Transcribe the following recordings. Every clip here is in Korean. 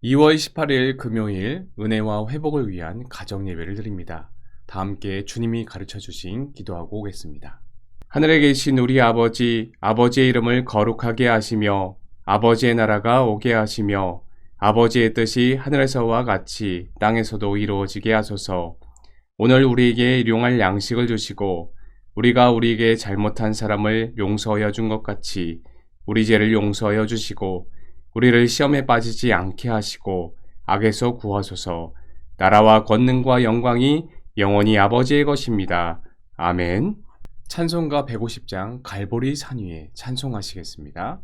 2월 18일 금요일 은혜와 회복을 위한 가정 예배를 드립니다. 다 함께 주님이 가르쳐 주신 기도하고 오겠습니다. 하늘에 계신 우리 아버지, 아버지의 이름을 거룩하게 하시며 아버지의 나라가 오게 하시며 아버지의 뜻이 하늘에서와 같이 땅에서도 이루어지게 하소서. 오늘 우리에게 일용할 양식을 주시고 우리가 우리에게 잘못한 사람을 용서하여 준 것 같이 우리 죄를 용서하여 주시고 우리를 시험에 빠지지 않게 하시고 악에서 구하소서. 나라와 권능과 영광이 영원히 아버지의 것입니다. 아멘. 찬송가 150장 갈보리 산 위에 찬송하시겠습니다.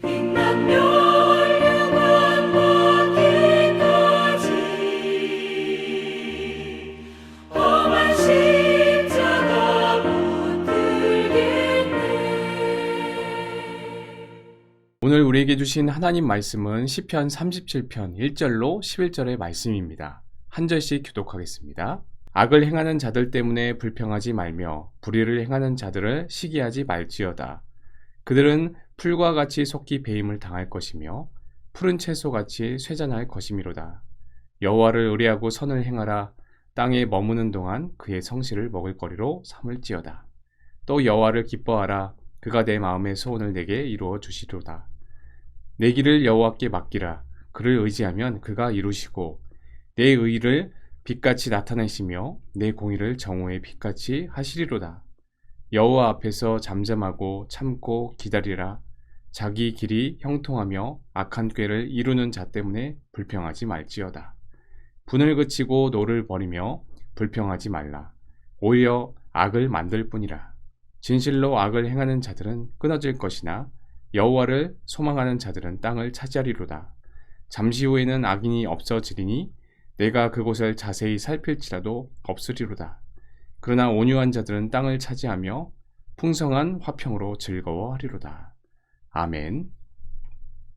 빛나며 전해주신 하나님 말씀은 시편 37편 1절로 11절의 말씀입니다. 한 절씩 교독하겠습니다. 악을 행하는 자들 때문에 불평하지 말며 불의를 행하는 자들을 시기하지 말지어다. 그들은 풀과 같이 속히 배임을 당할 것이며 푸른 채소같이 쇠잔할 것이미로다. 여호와를 의뢰하고 선을 행하라. 땅에 머무는 동안 그의 성실을 먹을거리로 삼을지어다. 또 여호와를 기뻐하라. 그가 내 마음의 소원을 내게 이루어 주시리로다. 내 길을 여호와께 맡기라. 그를 의지하면 그가 이루시고 내 의를 빛같이 나타내시며 내 공의를 정오의 빛같이 하시리로다. 여호와 앞에서 잠잠하고 참고 기다리라. 자기 길이 형통하며 악한 꾀를 이루는 자 때문에 불평하지 말지어다. 분을 그치고 노를 버리며 불평하지 말라. 오히려 악을 만들 뿐이라. 진실로 악을 행하는 자들은 끊어질 것이나 여호와를 소망하는 자들은 땅을 차지하리로다. 잠시 후에는 악인이 없어지리니 내가 그곳을 자세히 살필지라도 없으리로다. 그러나 온유한 자들은 땅을 차지하며 풍성한 화평으로 즐거워하리로다. 아멘.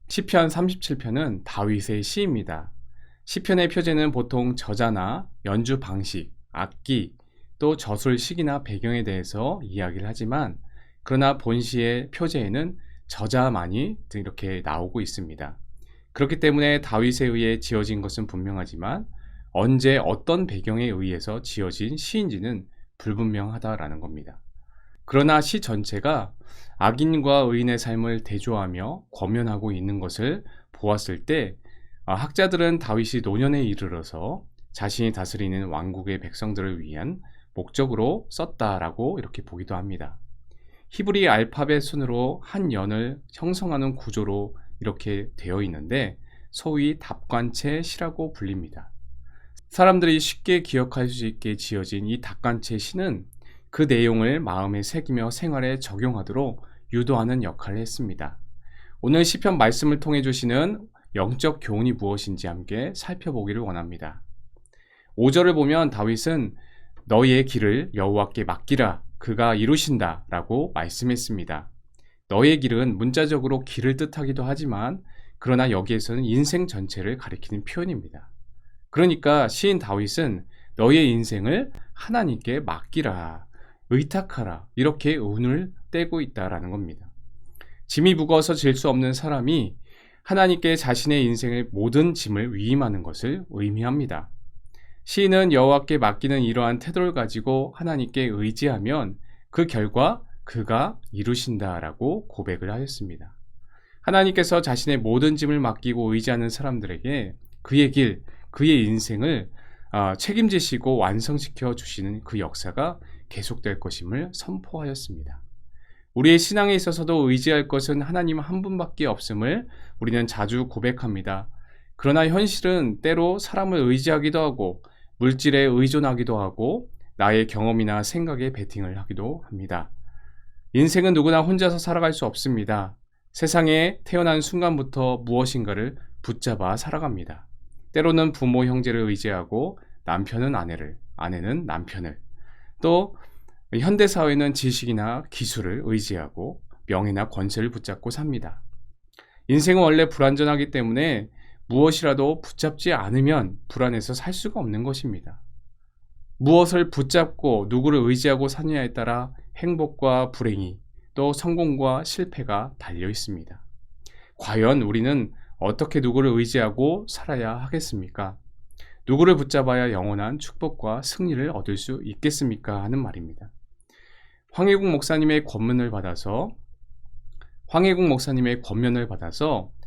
시편 37편은 다윗의 시입니다. 시편의 표제는 보통 저자나 연주 방식, 악기, 또 저술식이나 배경에 대해서 이야기를 하지만 그러나 본시의 표제에는 저자만이 이렇게 나오고 있습니다. 그렇기 때문에 다윗에 의해 지어진 것은 분명하지만 언제 어떤 배경에 의해서 지어진 시인지는 불분명하다라는 겁니다. 그러나 시 전체가 악인과 의인의 삶을 대조하며 권면하고 있는 것을 보았을 때 학자들은 다윗이 노년에 이르러서 자신이 다스리는 왕국의 백성들을 위한 목적으로 썼다라고 이렇게 보기도 합니다. 히브리 알파벳 순으로 한 연을 형성하는 구조로 이렇게 되어 있는데 소위 답관체 시라고 불립니다. 사람들이 쉽게 기억할 수 있게 지어진 이 답관체 시는 그 내용을 마음에 새기며 생활에 적용하도록 유도하는 역할을 했습니다. 오늘 시편 말씀을 통해 주시는 영적 교훈이 무엇인지 함께 살펴보기를 원합니다. 5절을 보면 다윗은 너의 길을 여호와께 맡기라. 그가 이루신다 라고 말씀했습니다. 너의 길은 문자적으로 길을 뜻하기도 하지만 그러나 여기에서는 인생 전체를 가리키는 표현입니다. 그러니까 시인 다윗은 너의 인생을 하나님께 맡기라, 의탁하라 이렇게 운을 떼고 있다라는 겁니다. 짐이 무거워서 질 수 없는 사람이 하나님께 자신의 인생의 모든 짐을 위임하는 것을 의미합니다. 시인은 여호와께 맡기는 이러한 태도를 가지고 하나님께 의지하면 그 결과 그가 이루신다라고 고백을 하였습니다. 하나님께서 자신의 모든 짐을 맡기고 의지하는 사람들에게 그의 길, 그의 인생을 책임지시고 완성시켜 주시는 그 역사가 계속될 것임을 선포하였습니다. 우리의 신앙에 있어서도 의지할 것은 하나님 한 분밖에 없음을 우리는 자주 고백합니다. 그러나 현실은 때로 사람을 의지하기도 하고 물질에 의존하기도 하고 나의 경험이나 생각에 베팅을 하기도 합니다. 인생은 누구나 혼자서 살아갈 수 없습니다. 세상에 태어난 순간부터 무엇인가를 붙잡아 살아갑니다. 때로는 부모, 형제를 의지하고 남편은 아내를, 아내는 남편을, 또 현대사회는 지식이나 기술을 의지하고 명예나 권세를 붙잡고 삽니다. 인생은 원래 불완전하기 때문에 무엇이라도 붙잡지 않으면 불안해서 살 수가 없는 것입니다. 무엇을 붙잡고 누구를 의지하고 사느냐에 따라 행복과 불행이 또 성공과 실패가 달려 있습니다. 과연 우리는 어떻게 누구를 의지하고 살아야 하겠습니까? 누구를 붙잡아야 영원한 축복과 승리를 얻을 수 있겠습니까? 하는 말입니다. 황혜국 목사님의 권면을 받아서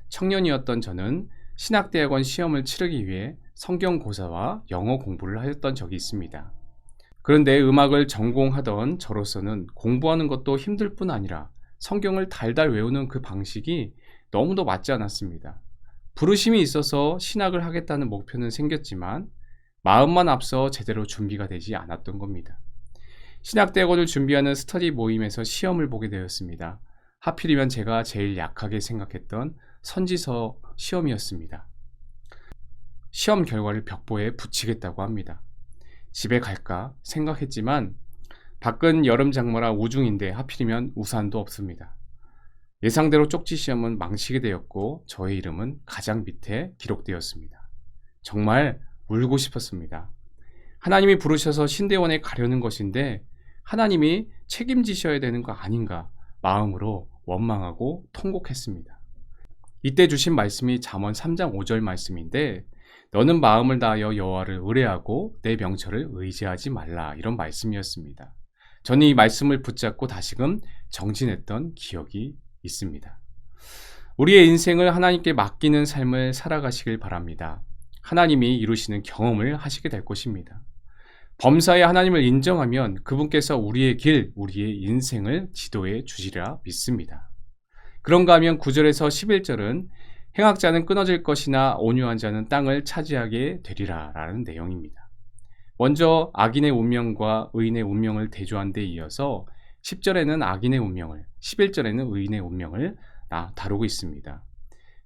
청년이었던 저는 신학대학원 시험을 치르기 위해 성경고사와 영어 공부를 하였던 적이 있습니다. 그런데 음악을 전공하던 저로서는 공부하는 것도 힘들 뿐 아니라 성경을 달달 외우는 그 방식이 너무도 맞지 않았습니다. 부르심이 있어서 신학을 하겠다는 목표는 생겼지만 마음만 앞서 제대로 준비가 되지 않았던 겁니다. 신학대학원을 준비하는 스터디 모임에서 시험을 보게 되었습니다. 하필이면 제가 제일 약하게 생각했던 선지서 시험이었습니다. 시험 결과를 벽보에 붙이겠다고 합니다. 집에 갈까 생각했지만 밖은 여름 장마라 우중인데 하필이면 우산도 없습니다. 예상대로 쪽지 시험은 망치게 되었고 저의 이름은 가장 밑에 기록되었습니다. 정말 울고 싶었습니다. 하나님이 부르셔서 신대원에 가려는 것인데 하나님이 책임지셔야 되는 거 아닌가 마음으로 원망하고 통곡했습니다. 이때 주신 말씀이 잠언 3장 5절 말씀인데 너는 마음을 다하여 여호와를 의뢰하고 내 명철을 의지하지 말라, 이런 말씀이었습니다. 저는 이 말씀을 붙잡고 다시금 정진했던 기억이 있습니다. 우리의 인생을 하나님께 맡기는 삶을 살아가시길 바랍니다. 하나님이 이루시는 경험을 하시게 될 것입니다. 범사에 하나님을 인정하면 그분께서 우리의 길, 우리의 인생을 지도해 주시리라 믿습니다. 그런가 하면 9절에서 11절은 행악자는 끊어질 것이나 온유한 자는 땅을 차지하게 되리라 라는 내용입니다. 먼저 악인의 운명과 의인의 운명을 대조한 데 이어서 10절에는 악인의 운명을, 11절에는 의인의 운명을 다루고 있습니다.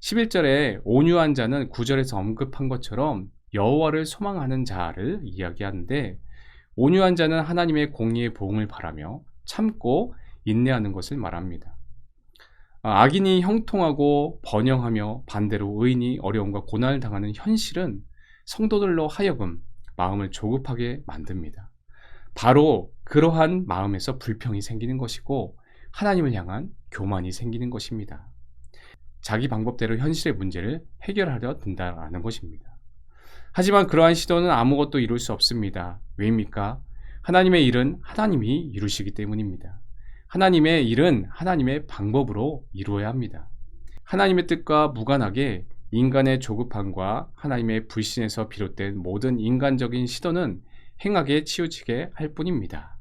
11절에 온유한 자는 9절에서 언급한 것처럼 여호와를 소망하는 자를 이야기하는데 온유한 자는 하나님의 공의의 보응을 바라며 참고 인내하는 것을 말합니다. 악인이 형통하고 번영하며 반대로 의인이 어려움과 고난을 당하는 현실은 성도들로 하여금 마음을 조급하게 만듭니다. 바로 그러한 마음에서 불평이 생기는 것이고 하나님을 향한 교만이 생기는 것입니다. 자기 방법대로 현실의 문제를 해결하려 든다는 것입니다. 하지만 그러한 시도는 아무것도 이룰 수 없습니다. 왜입니까? 하나님의 일은 하나님이 이루시기 때문입니다. 하나님의 일은 하나님의 방법으로 이루어야 합니다. 하나님의 뜻과 무관하게 인간의 조급함과 하나님의 불신에서 비롯된 모든 인간적인 시도는 행악에 치우치게 할 뿐입니다.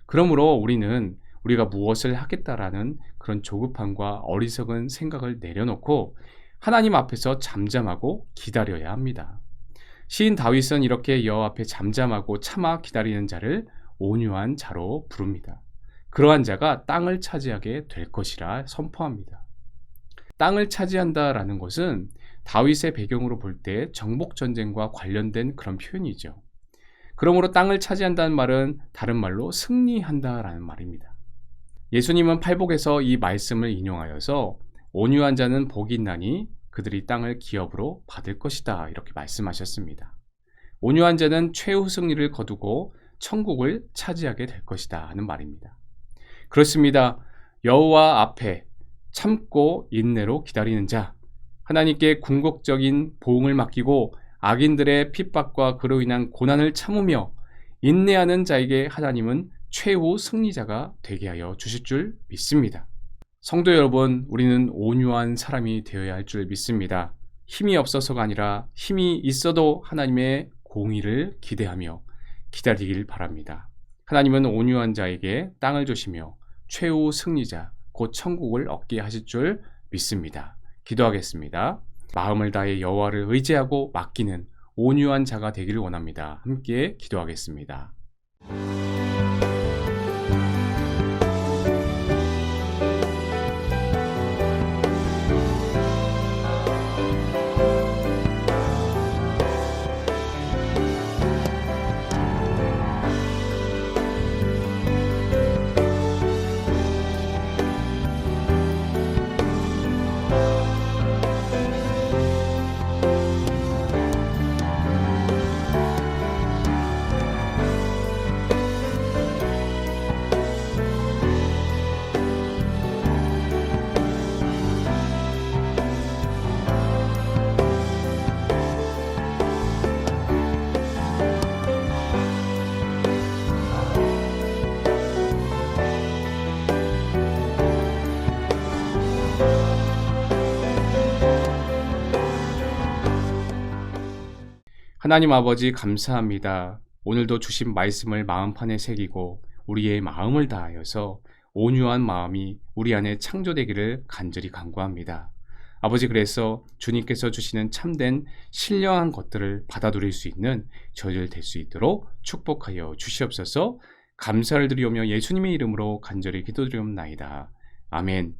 그러므로 우리는 우리가 무엇을 하겠다라는 그런 조급함과 어리석은 생각을 내려놓고 하나님 앞에서 잠잠하고 기다려야 합니다. 시인 다윗은 이렇게 여호와 앞에 잠잠하고 참아 기다리는 자를 온유한 자로 부릅니다. 그러한 자가 땅을 차지하게 될 것이라 선포합니다. 땅을 차지한다라는 것은 다윗의 배경으로 볼 때 정복전쟁과 관련된 그런 표현이죠. 그러므로 땅을 차지한다는 말은 다른 말로 승리한다라는 말입니다. 예수님은 팔복에서 이 말씀을 인용하여서 온유한 자는 복이 있나니 그들이 땅을 기업으로 받을 것이다, 이렇게 말씀하셨습니다. 온유한 자는 최후 승리를 거두고 천국을 차지하게 될 것이다 하는 말입니다. 그렇습니다. 여호와 앞에 참고 인내로 기다리는 자, 하나님께 궁극적인 보응을 맡기고 악인들의 핍박과 그로 인한 고난을 참으며 인내하는 자에게 하나님은 최후 승리자가 되게 하여 주실 줄 믿습니다. 성도 여러분, 우리는 온유한 사람이 되어야 할 줄 믿습니다. 힘이 없어서가 아니라 힘이 있어도 하나님의 공의를 기대하며 기다리길 바랍니다. 하나님은 온유한 자에게 땅을 주시며 최후 승리자, 곧 천국을 얻게 하실 줄 믿습니다. 기도하겠습니다. 마음을 다해 여호와를 의지하고 맡기는 온유한 자가 되기를 원합니다. 함께 기도하겠습니다. 하나님 아버지 감사합니다. 오늘도 주신 말씀을 마음판에 새기고 우리의 마음을 다하여서 온유한 마음이 우리 안에 창조되기를 간절히 간구합니다. 아버지, 그래서 주님께서 주시는 참된 신령한 것들을 받아들일 수 있는 저희들 될 수 있도록 축복하여 주시옵소서. 감사를 드리오며 예수님의 이름으로 간절히 기도드리옵나이다. 아멘.